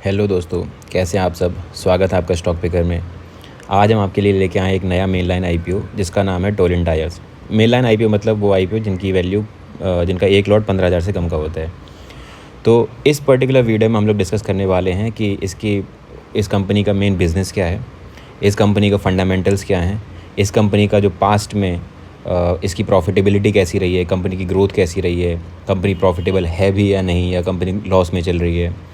Hello दोस्तों, कैसे हैं आप सब। स्वागत है आपका स्टॉक पिकर में। आज हम आपके लिए लेके आए एक नया मेन लाइन आईपीओ जिसका नाम है toluene tyres. Main line IPO मतलब वो आईपीओ जिनकी वैल्यू जिनका एक लॉट 15,000 से कम का होता है। तो इस पर्टिकुलर वीडियो में हम लोग डिस्कस करने वाले हैं कि इस कंपनी का मेन बिज़नेस क्या है, इस कंपनी का फंडामेंटल्स क्या हैं, इस कंपनी का जो पास्ट में इसकी प्रॉफिटेबिलिटी कैसी रही है, कंपनी की ग्रोथ कैसी रही है, कंपनी प्रॉफिटेबल है भी या नहीं, या कंपनी लॉस में चल रही है,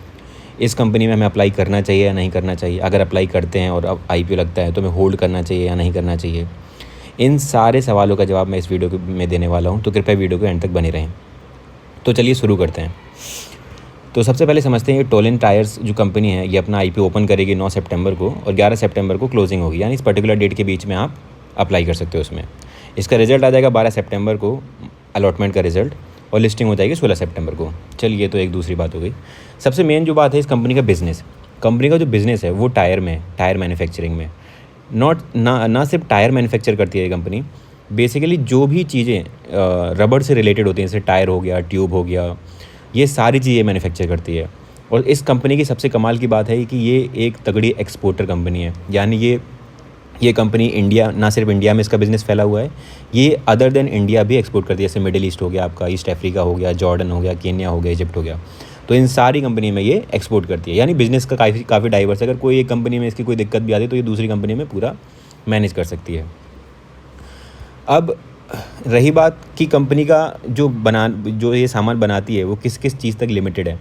इस कंपनी में हमें अप्लाई करना चाहिए या नहीं करना चाहिए, अगर अप्लाई करते हैं और अब आईपीओ लगता है तो हमें होल्ड करना चाहिए या नहीं करना चाहिए। इन सारे सवालों का जवाब मैं इस वीडियो में देने वाला हूँ, तो कृपया वीडियो को एंड तक बने रहें। तो चलिए शुरू करते हैं। तो सबसे पहले समझते हैं कि टोलिन टायर्स जो कंपनी है ये अपना आईपीओ ओपन करेगी 9 सितंबर को और 11 सितंबर को क्लोजिंग होगी, यानी इस पर्टिकुलर डेट के बीच में आप अप्लाई कर सकते हो उसमें। इसका रिजल्ट आ जाएगा 12 सितंबर को, अलॉटमेंट का रिजल्ट, और लिस्टिंग हो जाएगी 16 सितंबर को। चलिए, तो एक दूसरी बात हो गई। सबसे मेन जो बात है इस कंपनी का बिज़नेस, कंपनी का जो बिज़नेस है वो टायर में, टायर मैन्युफैक्चरिंग में। ना सिर्फ टायर मैन्युफैक्चर करती है ये कंपनी, बेसिकली जो भी चीज़ें रबड़ से रिलेटेड होती हैं, जैसे टायर हो गया, ट्यूब हो गया, ये सारी चीज़ें मैन्युफैक्चर करती है। और इस कंपनी की सबसे कमाल की बात है कि ये एक तगड़ी एक्सपोर्टर कंपनी है, यानी ये कंपनी इंडिया, ना सिर्फ इंडिया में इसका बिज़नेस फैला हुआ है, ये अदर देन इंडिया भी एक्सपोर्ट करती है। जैसे मिडिल ईस्ट हो गया आपका, ईस्ट अफ्रीका हो गया, जॉर्डन हो गया, केन्या हो गया, इजिप्ट हो गया, तो इन सारी कंपनी में ये एक्सपोर्ट करती है। यानी बिज़नेस का काफ़ी डाइवर्स है। अगर कोई एक कंपनी में इसकी कोई दिक्कत भी आती है तो ये दूसरी कंपनी में पूरा मैनेज कर सकती है। अब रही बात कि कंपनी का जो ये सामान बनाती है वो किस किस चीज़ तक लिमिटेड है,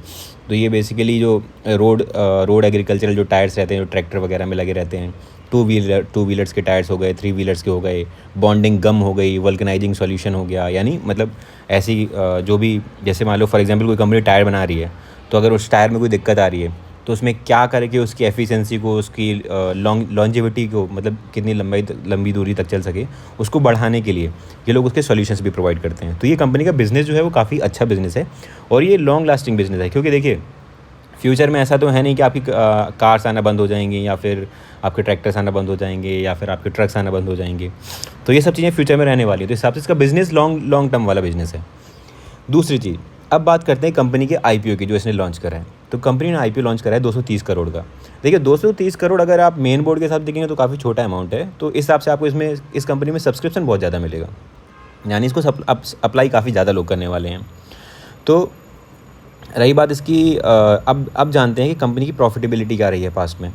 तो ये बेसिकली जो रोड एग्रीकल्चरल जो टायर्स रहते हैं, जो ट्रैक्टर वगैरह में लगे रहते हैं, टू व्हीलर्स के टायर्स हो गए, 3 व्हीलर्स के हो गए, बॉन्डिंग गम हो गई, वल्कनाइजिंग सॉल्यूशन हो गया, यानी मतलब ऐसी जो भी, जैसे मान लो फॉर एग्जांपल कोई कंपनी टायर बना रही है, तो अगर उस टायर में कोई दिक्कत आ रही है तो उसमें क्या करके उसकी एफिशिएंसी को, उसकी लॉन्जेविटी को, मतलब कितनी लंबी दूरी तक चल सके, उसको बढ़ाने के लिए ये लोग उसके सॉल्यूशंस भी प्रोवाइड करते हैं। तो ये कंपनी का बिज़नेस जो है वो काफ़ी अच्छा बिज़नेस है और ये लॉन्ग लास्टिंग बिज़नेस है, क्योंकि देखिए फ्यूचर में ऐसा तो है नहीं कि आपकी कार्स आना बंद हो जाएंगी, या फिर आपके ट्रैक्टर्स आना बंद हो जाएंगे, या फिर आपके ट्रक्स आना बंद हो जाएंगे। तो ये सब चीज़ें फ्यूचर में रहने वाली है, तो इस हिसाब से इसका बिज़नेस लॉन्ग टर्म वाला बिज़नेस है। दूसरी चीज़, अब बात करते हैं कंपनी के आईपीओ की जो इसने लॉन्च करा है। तो कंपनी ने आईपीओ लॉन्च करा है 230 करोड़ का। देखिए 230 करोड़ अगर आप मेन बोर्ड के साथ देखेंगे तो काफ़ी छोटा अमाउंट है, तो इस हिसाब से आपको इस कंपनी में सब्सक्रिप्शन बहुत ज़्यादा मिलेगा, यानी इसको अप्लाई काफ़ी ज़्यादा लोग करने वाले हैं। तो रही बात इसकी, अब जानते हैं कि कंपनी की प्रॉफिटेबिलिटी क्या रही है पास्ट में।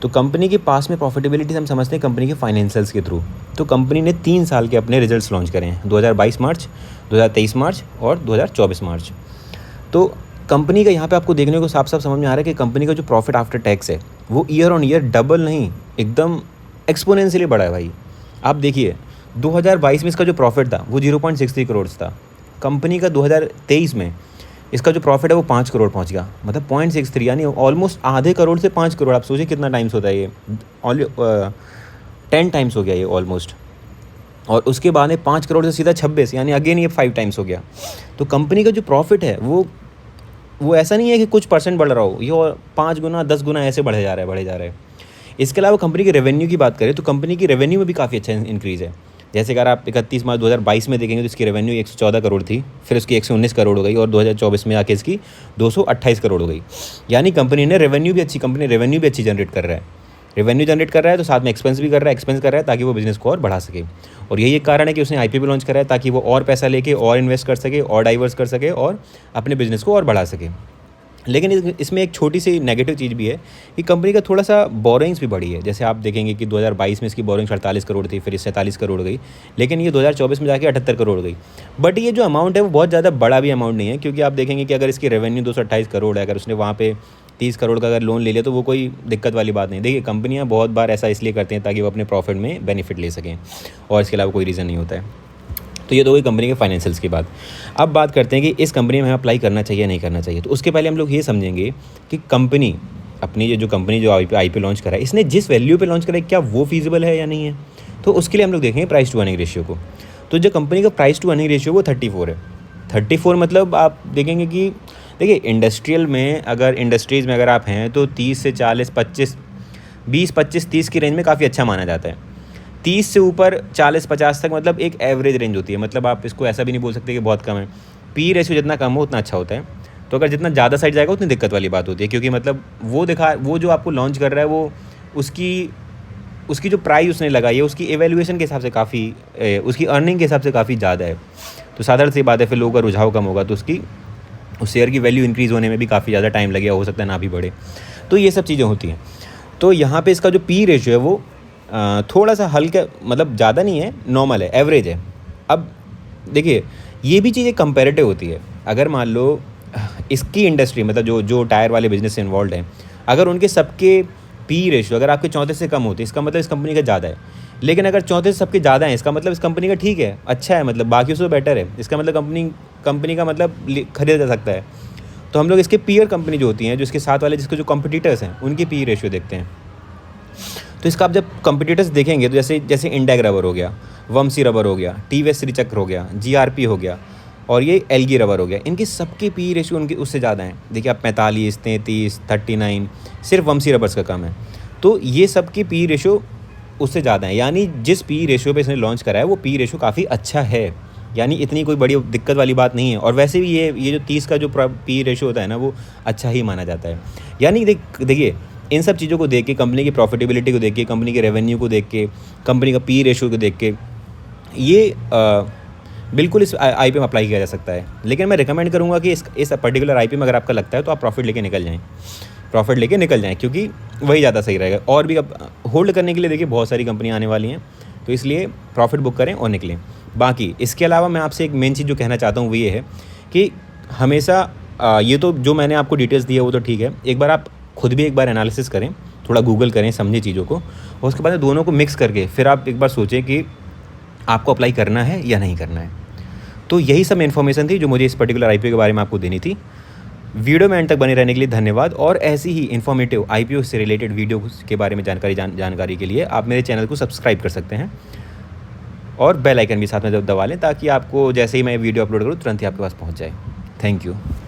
तो कंपनी के पास में प्रॉफिटेबिलिटी हम समझते हैं कंपनी के फाइनेंशियल्स के थ्रू। तो कंपनी ने 3 साल के अपने रिजल्ट्स लॉन्च करे हैं, 2022 मार्च, 2023 मार्च और 2024 मार्च। तो कंपनी का यहाँ पे आपको देखने को साफ साफ समझ में आ रहा है कि कंपनी का जो प्रॉफिट आफ्टर टैक्स है वो ईयर ऑन ईयर डबल नहीं, एकदम एक्सपोनेंशियली बढ़ा है भाई। आप देखिए 2022 में इसका जो प्रॉफिट था वो 0.63 करोड़ था। कंपनी का 2023 में इसका जो प्रॉफिट है वो 5 करोड़ पहुंच गया, मतलब 0.63, यानी ऑलमोस्ट आधे करोड़ से 5 करोड़। आप सोचिए कितना टाइम्स होता है ये, 10 टाइम्स हो गया ये ऑलमोस्ट। और उसके बाद में 5 करोड़ से सीधा 26, यानी अगेन ये 5 टाइम्स हो गया। तो कंपनी का जो प्रॉफिट है वो ऐसा नहीं है कि कुछ परसेंट बढ़ रहा हो, ये और 5 गुना 10 गुना ऐसे बढ़े जा रहा है। इसके अलावा कंपनी की रेवेन्यू की बात करें तो कंपनी की रेवेन्यू में भी काफ़ी अच्छा इंक्रीज़ है। जैसे अगर आप 31 मार्च 2022 में देखेंगे तो इसकी रेवेन्यू 114 करोड़ थी, फिर उसकी 119 करोड़ हो गई, और 2024 में आके इसकी 228 करोड़ हो गई। यानी कंपनी रेवेन्यू भी अच्छी जनरेट कर रहा है। रेवेन्यू जनरेट कर रहा है तो साथ में एक्सपेंस कर रहा है ताकि वो बिज़नेस को और बढ़ा सके। और यही एक कारण है कि उसने आईपीओ भी लॉन्च करा है, ताकि वो और पैसा लेके और इन्वेस्ट कर सके, और डाइवर्स कर सके, और अपने बिज़नेस को और बढ़ा सके। लेकिन इसमें एक छोटी सी नेगेटिव चीज़ भी है कि कंपनी का थोड़ा सा बोरिंग्स भी बढ़ी है। जैसे आप देखेंगे कि 2022 में इसकी बोरिंग्स 48 करोड़ थी, फिर 47 करोड़ हो गई, लेकिन ये 2024 में जाके 78 करोड़ हो गई। बट ये जो अमाउंट है वो बहुत ज़्यादा बड़ा भी अमाउंट नहीं है, क्योंकि आप देखेंगे कि अगर इसकी रेवेन्यू 228 करोड़ है, अगर उसने वहाँ पे 30 करोड़ का अगर लोन ले लिया तो वो कोई दिक्कत वाली बात नहीं। देखिए कंपनियाँ बहुत बार ऐसा इसलिए करते हैं ताकि वो अपने प्रॉफिट में बेनिफिट ले सकें, और इसके अलावा कोई रीज़न नहीं होता है। तो ये तो गई कंपनी के फाइनेंशियल्स की बात। अब बात करते हैं कि इस कंपनी में हमें अप्लाई करना चाहिए नहीं करना चाहिए। तो उसके पहले हम लोग ये समझेंगे कि कंपनी अपनी जो आईपीओ लॉन्च करा है, इसने जिस वैल्यू पे लॉन्च करा है क्या वो फीजिबल है या नहीं है। तो उसके लिए हम लोग देखेंगे प्राइस टू अर्निंग रेशियो को। तो जो कंपनी का प्राइस टू अर्निंग रेशियो वो 34 है। 34 मतलब आप देखेंगे कि देखिए इंडस्ट्रियल में, अगर इंडस्ट्रीज़ में अगर आप हैं तो 30 से 40, 25, 20, 25, 30 की रेंज में काफ़ी अच्छा माना जाता है। 30 से ऊपर 40-50 तक मतलब एक एवरेज रेंज होती है, मतलब आप इसको ऐसा भी नहीं बोल सकते कि बहुत कम है। पी रेशियो जितना कम हो उतना अच्छा होता है। तो अगर जितना ज़्यादा साइड जाएगा उतनी दिक्कत वाली बात होती है, क्योंकि मतलब वो जो आपको लॉन्च कर रहा है वो उसकी जो प्राइस उसने लगाई है उसकी एवेल्यूएशन के हिसाब से काफ़ी उसकी अर्निंग के हिसाब से काफ़ी ज़्यादा है। तो साधारण सी बात है, फिर लोगों का रुझाव कम होगा तो उस शेयर की वैल्यू इंक्रीज़ होने में भी काफ़ी ज़्यादा टाइम लगेगा, हो सकता है ना भी बढ़े। तो ये सब चीज़ें होती हैं। तो यहाँ पे इसका जो पी रेशियो है वो थोड़ा सा हल्का, मतलब ज़्यादा नहीं है, नॉर्मल है, एवरेज है। अब देखिए ये भी चीज़ें कंपैरेटिव होती है। अगर मान लो इसकी इंडस्ट्री, मतलब जो टायर वाले बिजनेस से इन्वॉल्व हैं, अगर उनके सबके पी रेशियो अगर आपके 34 से कम होते हैं, इसका मतलब इस कंपनी का ज़्यादा है। लेकिन अगर 34 सबके ज़्यादा हैं, इसका मतलब इस कंपनी का ठीक है, अच्छा है, मतलब बाकी से बेटर है, इसका मतलब कंपनी का मतलब खरीदा जा सकता है। तो हम लोग इसके पीयर कंपनी जो होती हैं, जो इसके साथ वाले जिसके जो कॉम्पिटिटर्स हैं, उनकी पी रेशियो देखते हैं। तो इसका आप जब कॉम्पिटिटर्स देखेंगे तो जैसे इंडेक रबर हो गया, वंशी रबर हो गया, टीवीएस श्रीचक्र हो गया, जीआरपी हो गया और ये एलगी रबर हो गया, इनके सबके पी रेशियो उनके उससे ज़्यादा हैं। देखिए आप 45, 33, 39, सिर्फ वंशी रबर्स का कम है। तो ये सबके पी रेशियो उससे ज़्यादा है, यानी जिस पी रेशियो पे इसने लॉन्च करा है वो पी रेशियो काफ़ी अच्छा है, यानी इतनी कोई बड़ी दिक्कत वाली बात नहीं है। और वैसे भी ये जो 30 का जो पी रेशियो होता है ना, वो अच्छा ही माना जाता है। यानी देखिए इन सब चीज़ों को देख के, कंपनी की प्रॉफिटेबिलिटी को देख के, कंपनी के रेवेन्यू को देख के, कंपनी का पी रेशियो को देख के, ये बिल्कुल इस आईपीओ में अप्लाई किया जा सकता है। लेकिन मैं रिकमेंड करूँगा कि इस पर्टिकुलर आईपीओ में अगर आपका लगता है तो आप प्रॉफिट लेके निकल जाएँ, क्योंकि वही ज़्यादा सही रहेगा। और भी अब होल्ड करने के लिए देखिए बहुत सारी कंपनियाँ आने वाली हैं, तो इसलिए प्रॉफिट बुक करें और निकलें। बाकी इसके अलावा मैं आपसे एक मेन चीज़ जो कहना चाहता हूँ वो ये है कि हमेशा ये तो जो मैंने आपको डिटेल्स दी है वो तो ठीक है, एक बार आप खुद भी एक बार एनालिसिस करें, थोड़ा गूगल करें, समझें चीज़ों को, और उसके बाद दोनों को मिक्स करके फिर आप एक बार सोचें कि आपको अप्लाई करना है या नहीं करना है। तो यही सब इन्फॉर्मेशन थी जो मुझे इस पर्टिकुलर आईपीओ के बारे में आपको देनी थी। वीडियो में एंड तक बने रहने के लिए धन्यवाद। और ऐसी ही इन्फॉर्मेटिव आईपीओ से रिलेटेड वीडियो के बारे में जानकारी के लिए आप मेरे चैनल को सब्सक्राइब कर सकते हैं और बेल आइकन भी साथ में दबा लें, ताकि आपको जैसे ही मैं वीडियो अपलोड करूँ तुरंत ही आपके पास पहुँच जाए। Thank you.